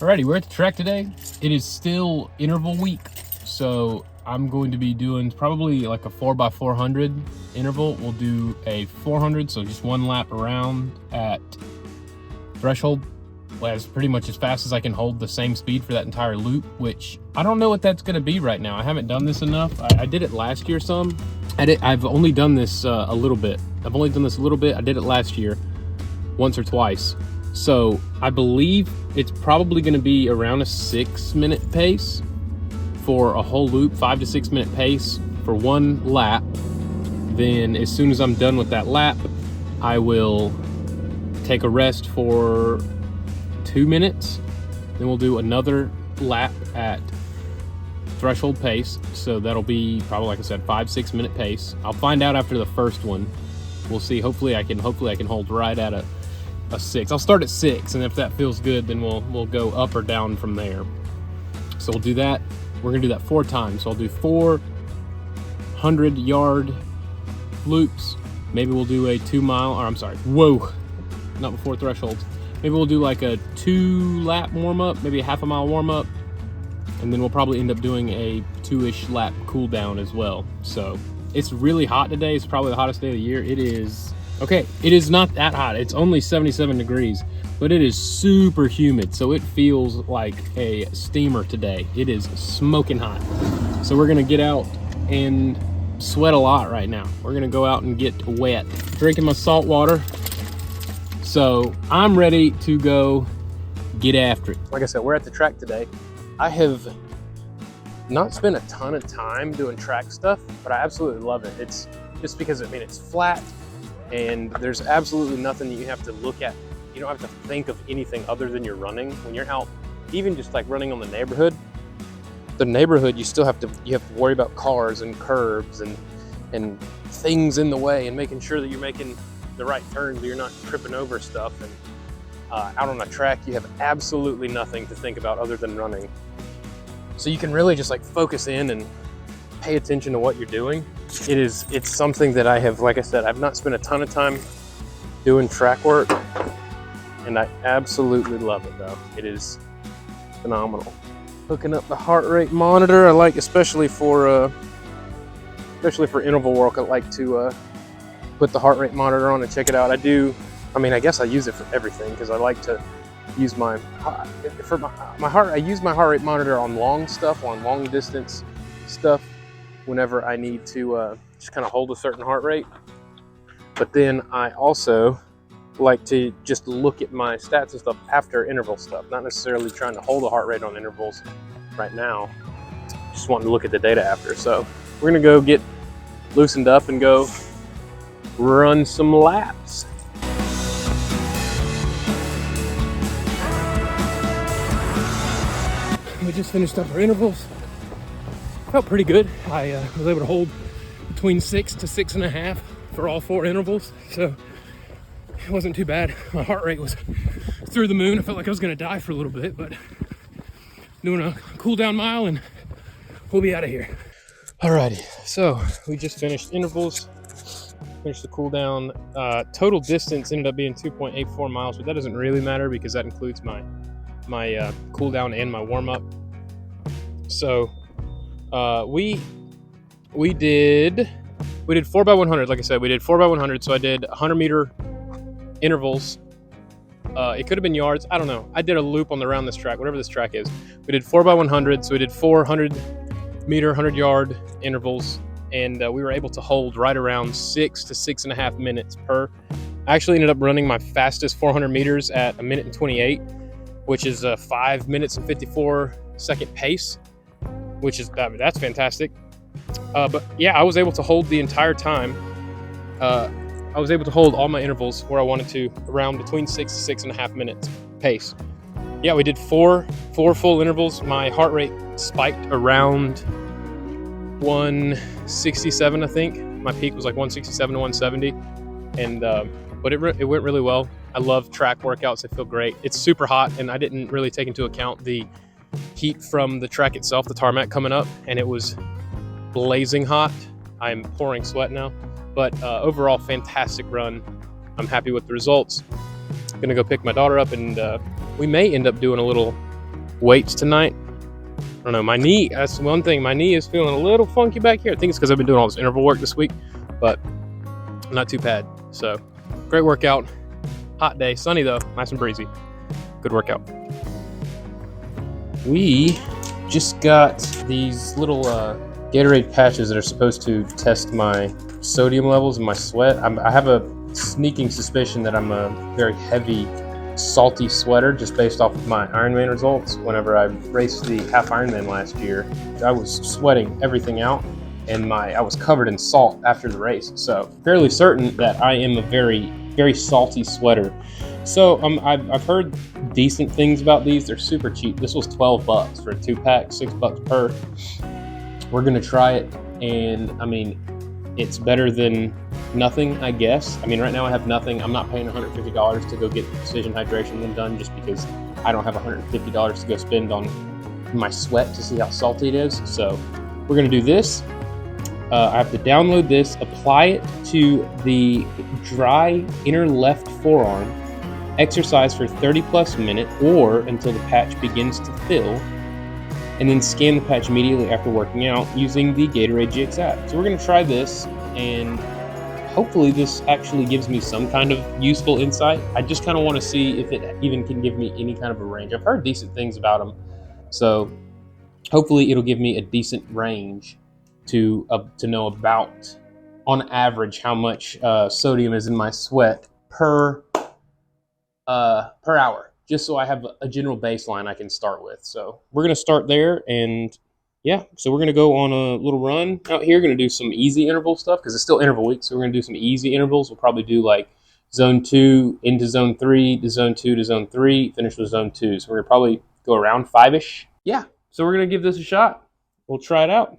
Alrighty, we're at the track today. It is still interval week, so I'm going to be doing probably like a 4x400 interval. We'll do a 400, so just one lap around at threshold, as pretty much as fast as I can hold the same speed for that entire loop, which I don't know what that's going to be right now. I haven't done this enough. I did it last year some. I've only done this a little bit. I did it last year once or twice. So I believe it's probably going to be around a 6-minute pace for a whole loop, 5 to 6 minute pace for one lap. Then as soon as I'm done with that lap, I will take a rest for 2 minutes. Then we'll do another lap at threshold pace. So that'll be probably, like I said, 5-6 minute pace. I'll find out after the first one. We'll see. Hopefully I can hold right at a 6. I'll start at 6, and if that feels good, then we'll go up or down from there. So we'll do that. We're gonna do that 4 times. So I'll do 4 100-yard loops. Maybe we'll do a 2 mile, or I'm sorry, whoa, not before thresholds. Maybe we'll do like a 2-lap warm-up, maybe a half a mile warm-up, and then we'll probably end up doing a 2-ish lap cool down as well. So it's really hot today. It's probably the hottest day of the year. It is not that hot. It's only 77 degrees, but it is super humid. So it feels like a steamer today. It is smoking hot. So we're gonna get out and sweat a lot right now. We're gonna go out and get wet. Drinking my salt water. So I'm ready to go get after it. Like I said, we're at the track today. I have not spent a ton of time doing track stuff, but I absolutely love it. It's just because, it's flat, and there's absolutely nothing that you have to look at. You don't have to think of anything other than you're running. When you're out, even just like running on the neighborhood, you still have to worry about cars and curbs and things in the way, and making sure that you're making the right turns, so you're not tripping over stuff. And out on a track, you have absolutely nothing to think about other than running. So you can really just like focus in and pay attention to what you're doing. It's something that I have, like I said, I've not spent a ton of time doing track work, and I absolutely love it though. It is phenomenal. Hooking up the heart rate monitor, I like, especially for interval work, I like to put the heart rate monitor on and check it out. I guess I use it for everything, because I like to use my heart rate monitor on long distance stuff, whenever I need to just kind of hold a certain heart rate. But then I also like to just look at my stats and stuff after interval stuff, not necessarily trying to hold a heart rate on intervals right now, just wanting to look at the data after. So we're gonna go get loosened up and go run some laps. We just finished up our intervals. Felt pretty good. I was able to hold between 6 to 6.5 for all 4 intervals, so it wasn't too bad. My heart rate was through the moon. I felt like I was gonna die for a little bit, but doing a cool down mile and we'll be out of here. Alrighty, so we just finished intervals, finished the cool down. Total distance ended up being 2.84 miles, but that doesn't really matter because that includes my cool down and my warm up. So we did 4x100. Like I said, we did 4x100. So I did 100-meter intervals. It could have been yards. I don't know. I did a loop around this track, whatever this track is. We did 4x100. So we did 400-meter, 100-yard intervals, and we were able to hold right around 6 to 6.5 minutes per. I actually ended up running my fastest 400 meters at 1 minute and 28, which is a 5 minutes and 54 second pace, which is, that's fantastic. But yeah, I was able to hold the entire time. I was able to hold all my intervals where I wanted to, around between 6 to 6.5 minutes pace. Yeah, we did four full intervals. My heart rate spiked around 167, I think. My peak was like 167 to 170, and but it went really well. I love track workouts. They feel great. It's super hot, and I didn't really take into account the heat from the track itself, the tarmac coming up, and it was blazing hot. I'm pouring sweat now, but overall, fantastic run. I'm happy with the results. I'm gonna go pick my daughter up, and we may end up doing a little weights tonight. I don't know, my knee, that's one thing. My knee is feeling a little funky back here. I think it's because I've been doing all this interval work this week, but not too bad. So, great workout. Hot day, sunny though, nice and breezy. Good workout. We just got these little Gatorade patches that are supposed to test my sodium levels in my sweat. I have a sneaking suspicion that I'm a very heavy, salty sweater just based off of my Ironman results. Whenever I raced the half Ironman last year, I was sweating everything out, and I was covered in salt after the race. So fairly certain that I am a very, very salty sweater. So I've heard decent things about these. They're super cheap. This was $12 for a 2-pack, $6 per. We're gonna try it, and I mean, it's better than nothing, I guess. I mean, right now I have nothing. I'm not paying $150 to go get the Precision Hydration one done just because I don't have $150 to go spend on my sweat to see how salty it is. So we're gonna do this. I have to download this, apply it to the dry inner left forearm, exercise for 30 plus minutes or until the patch begins to fill, and then scan the patch immediately after working out using the Gatorade GX app. So we're going to try this, and hopefully this actually gives me some kind of useful insight. I just kind of want to see if it even can give me any kind of a range. I've heard decent things about them, so hopefully it'll give me a decent range to know about, on average, how much sodium is in my sweat per hour, just so I have a general baseline I can start with. So we're going to start there, and yeah, so we're going to go on a little run out here. Going to do some easy interval stuff because it's still interval week, so we're going to do some easy intervals. We'll probably do like zone 2 into zone 3 to zone 2 to zone 3, finish with zone 2. So we're going to probably go around 5-ish. Yeah, so we're going to give this a shot. We'll try it out.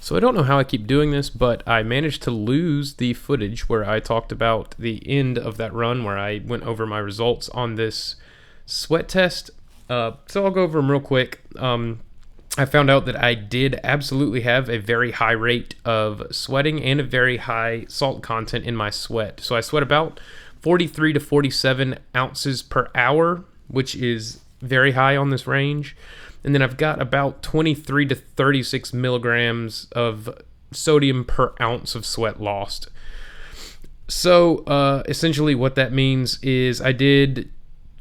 So I don't know how I keep doing this, but I managed to lose the footage where I talked about the end of that run where I went over my results on this sweat test. So I'll go over them real quick. I found out that I did absolutely have a very high rate of sweating and a very high salt content in my sweat. So I sweat about 43 to 47 ounces per hour, which is very high on this range. And then I've got about 23 to 36 milligrams of sodium per ounce of sweat lost. So essentially what that means is I did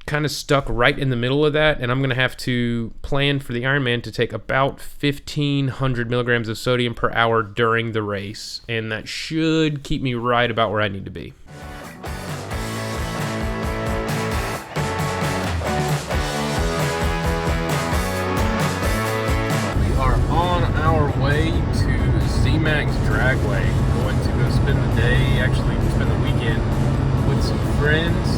kind of stuck right in the middle of that, and I'm going to have to plan for the Ironman to take about 1,500 milligrams of sodium per hour during the race, and that should keep me right about where I need to be. Way to Z-Max Dragway. Going to go spend the day, actually spend the weekend with some friends.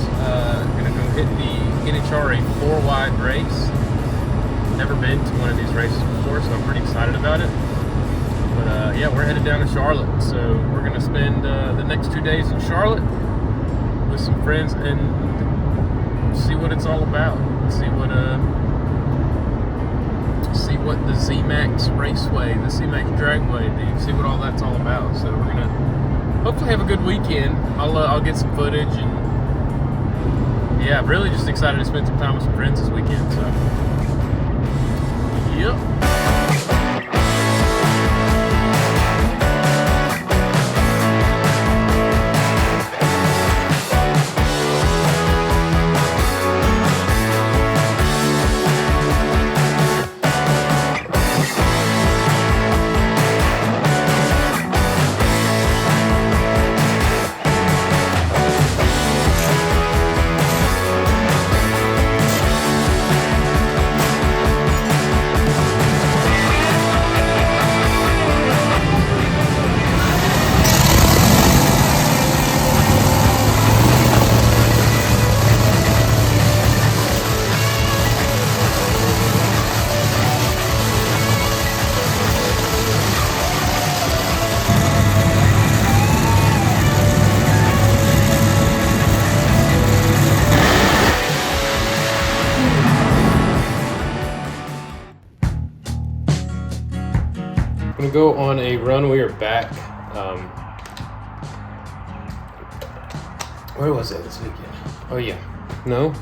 Gonna go hit the NHRA 4-wide race. Never been to one of these races before, so I'm pretty excited about it. But yeah, we're headed down to Charlotte, so we're gonna spend the next 2 days in Charlotte with some friends and see what it's all about. See what the Z-Max Raceway, the Z-Max Dragway, see what all that's all about. So we're gonna hopefully have a good weekend. I'll get some footage, and yeah, really just excited to spend some time with some friends this weekend. So yep. I'm gonna go on a run. We are back. Where was it this weekend? Oh yeah, no.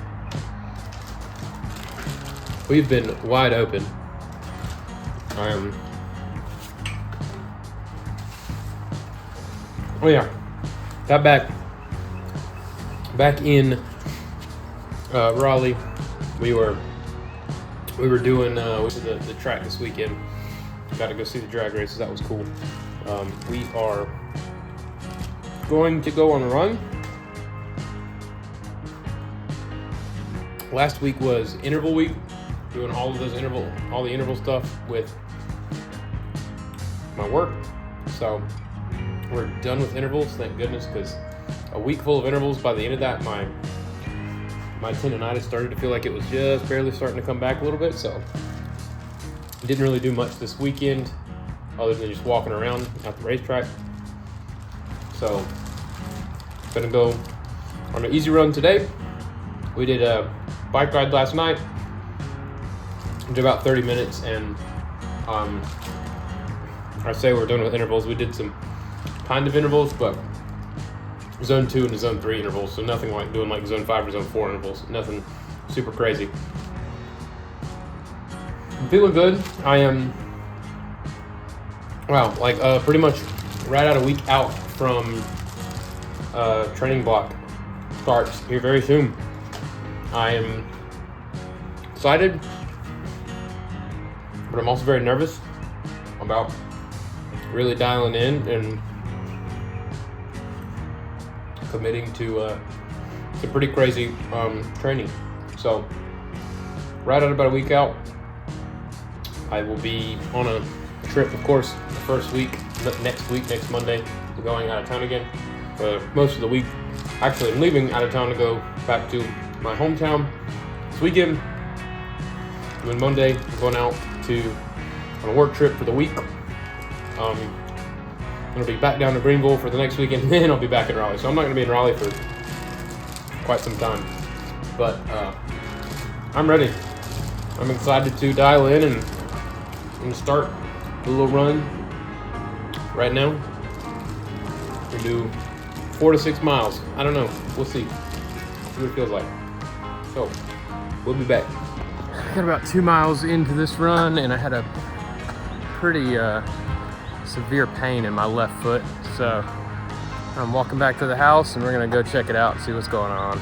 We've been wide open. Oh yeah, got back in Raleigh. We were doing the track this weekend. Got to go see the drag races. That was cool. We are going to go on a run. Last week was interval week, doing all the interval stuff with my work. So we're done with intervals, thank goodness, because a week full of intervals, by the end of that, my tendonitis started to feel like it was just barely starting to come back a little bit. So didn't really do much this weekend other than just walking around at the racetrack. So gonna go on an easy run today. We did a bike ride last night. We did about 30 minutes, and I say we're done with intervals. We did some kind of intervals, but zone 2 and zone 3 intervals, so nothing like doing like zone 5 or zone 4 intervals. Nothing super crazy. I'm feeling good. I am pretty much right out a week out from training block starts here very soon. I am excited, but I'm also very nervous about really dialing in and committing to some pretty crazy training. So right out about a week out, I will be on a trip, of course, the first week, next Monday, we're going out of town again. Most of the week, actually, I'm leaving out of town to go back to my hometown this weekend. And then Monday, I'm going out on a work trip for the week. I'm gonna be back down to Greenville for the next weekend, and then I'll be back in Raleigh. So I'm not gonna be in Raleigh for quite some time, but I'm ready. I'm excited to dial in and start a little run right now. We do 4 to 6 miles. I don't know. We'll see. See what it feels like. So we'll be back. I got about 2 miles into this run, and I had a pretty severe pain in my left foot. So I'm walking back to the house, and we're gonna go check it out and see what's going on.